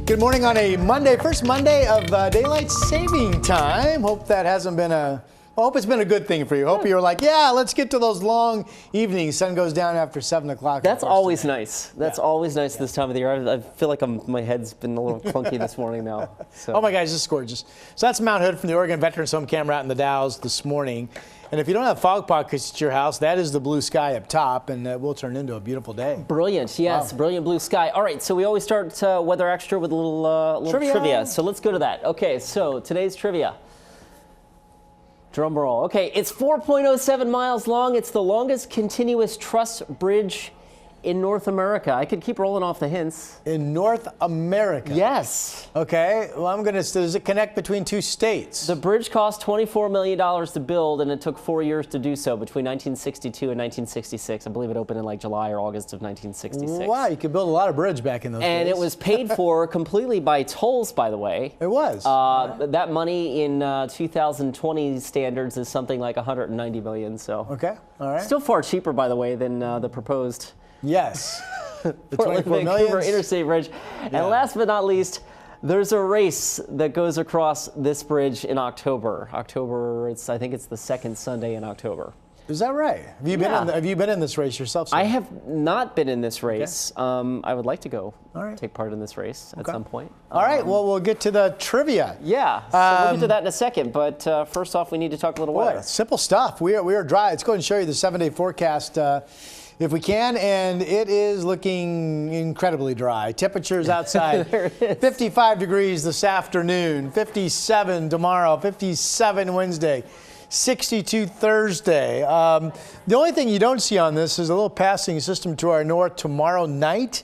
Good morning on a Monday, first Monday of daylight saving time. Hope that hasn't been I hope it's been a good thing for you. Hope you're like, yeah, let's get to those long evenings. Sun goes down after 7 o'clock. That's always nice. That's always nice this time of the year. I feel like my head's been a little clunky this morning now. So. Oh my gosh, this is gorgeous. So that's Mount Hood from the Oregon Veterans Home camera out in the Dalles this morning. And if you don't have fog pockets at your house, that is the blue sky up top, and it will turn into a beautiful day. Brilliant, yes, wow. Brilliant blue sky. All right, so we always start Weather Extra with a little trivia. So let's go to that. Okay, so today's trivia. Drum roll. Okay, it's 4.07 miles long. It's the longest continuous truss bridge in North America. I could keep rolling off the hints. In North America? Yes. Okay, well, does it connect between two states? The bridge cost $24 million to build, and it took 4 years to do so, between 1962 and 1966. I believe it opened in like July or August of 1966. Wow, you could build a lot of bridge back in those days. And it was paid for completely by tolls, by the way. It was. That money in 2020 standards is something like $190 million, so. Okay, all right. Still far cheaper, by the way, than the proposed. Yes. The Portland, 24 Vancouver millions. Interstate Bridge. Yeah. And last but not least, there's a race that goes across this bridge in October. I think it's the second Sunday in October. Is that right? Have you been in this race yourself? Sir? I have not been in this race. Okay. I would like to go take part in this race at some point. All right, well, we'll get to the trivia. Yeah, so we'll get to that in a second, but first off, we need to talk a little weather. Simple stuff. We are dry. Let's go ahead and show you the 7-day forecast if we can, and it is looking incredibly dry. Temperatures outside 55 degrees this afternoon, 57 tomorrow, 57 Wednesday, 62 Thursday. The only thing you don't see on this is a little passing system to our north tomorrow night.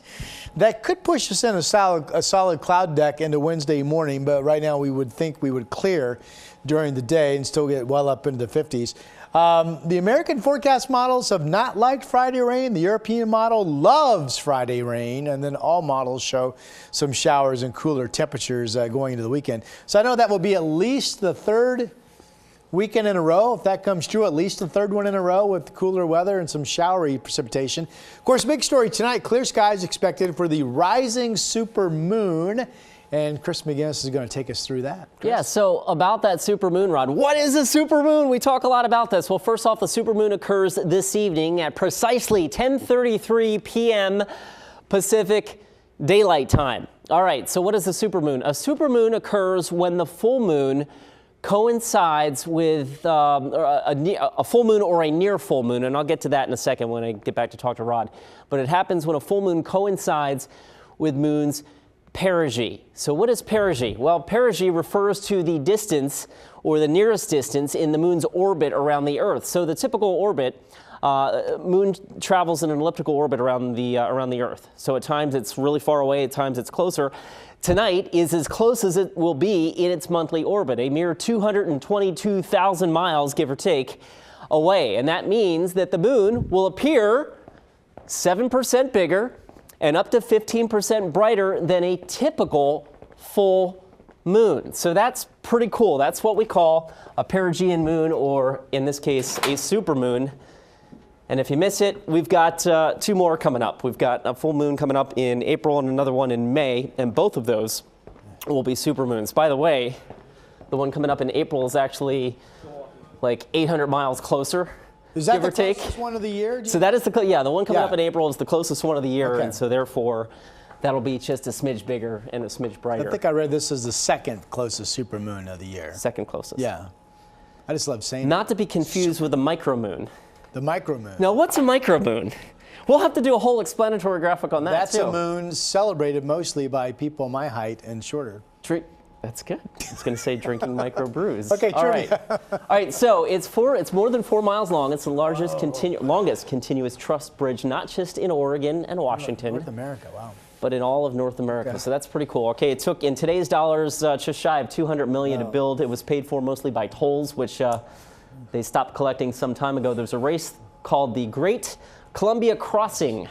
That could push us in a solid cloud deck into Wednesday morning, but right now we would think we would clear during the day and still get well up into the 50s. The American forecast models have not liked Friday rain. The European model loves Friday rain, and then all models show some showers and cooler temperatures going into the weekend. So I know that will be at least the third weekend in a row. If that comes true, at least the third one in a row with cooler weather and some showery precipitation. Of course, big story tonight, clear skies expected for the rising supermoon. And Chris McGinnis is going to take us through that. Chris? Yeah, so about that supermoon, Rod. What is a supermoon? We talk a lot about this. Well, first off, the supermoon occurs this evening at precisely 10:33 p.m. Pacific Daylight Time. All right, so what is a supermoon? A supermoon occurs when the full moon coincides with a full moon or a near full moon, and I'll get to that in a second when I get back to talk to Rod. But it happens when a full moon coincides with moon's perigee. So what is perigee? Well, perigee refers to the distance or the nearest distance in the moon's orbit around the Earth. So the typical orbit, moon travels in an elliptical orbit around the Earth. So at times it's really far away, at times it's closer. Tonight is as close as it will be in its monthly orbit, a mere 222,000 miles, give or take, away. And that means that the moon will appear 7% bigger and up to 15% brighter than a typical full moon. So that's pretty cool. That's what we call a perigean moon, or in this case, a supermoon. And if you miss it, we've got two more coming up. We've got a full moon coming up in April and another one in May, and both of those will be supermoons. By the way, the one coming up in April is actually like 800 miles closer. Is that the closest one of the year? So that is the one coming up in April is the closest one of the year, and so therefore that'll be just a smidge bigger and a smidge brighter. I think I read this as the second closest supermoon of the year. Second closest. Yeah. I just love saying Not to be confused with a micromoon. The micromoon. Now, what's a micromoon? We'll have to do a whole explanatory graphic on that. That's a moon celebrated mostly by people my height and shorter. That's good. I was going to say drinking microbrews. Okay, all right. All right, so it's more than 4 miles long. It's the longest continuous truss bridge, not just in Oregon and Washington. North America, wow. But in all of North America. Okay. So that's pretty cool. Okay, it took, in today's dollars, just shy of $200 million to build. It was paid for mostly by tolls, which they stopped collecting some time ago. There's a race called the Great Columbia Crossing.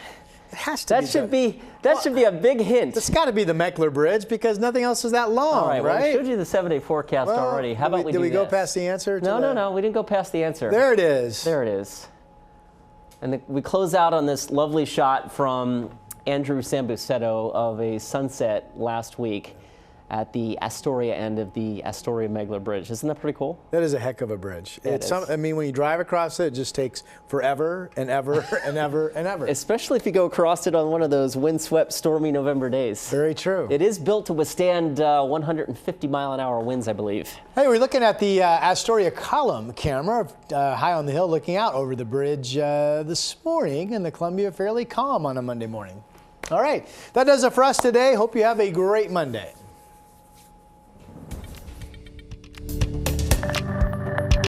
It has to that should be a big hint. It's got to be the Meckler Bridge because nothing else is that long, all right? Well, I showed you the 7-day forecast already. How about we do Did we go this? past the answer? No, we didn't go past the answer. There it is. There it is. And we close out on this lovely shot from Andrew Sambuceto of a sunset last week at the Astoria end of the Astoria-Megler Bridge. Isn't that pretty cool? That is a heck of a bridge. Yeah, I mean, when you drive across it, it just takes forever and ever and ever and ever. Especially if you go across it on one of those windswept, stormy November days. Very true. It is built to withstand 150-mile-an-hour winds, I believe. Hey, we're looking at the Astoria column camera high on the hill, looking out over the bridge this morning, and the Columbia fairly calm on a Monday morning. All right, that does it for us today. Hope you have a great Monday.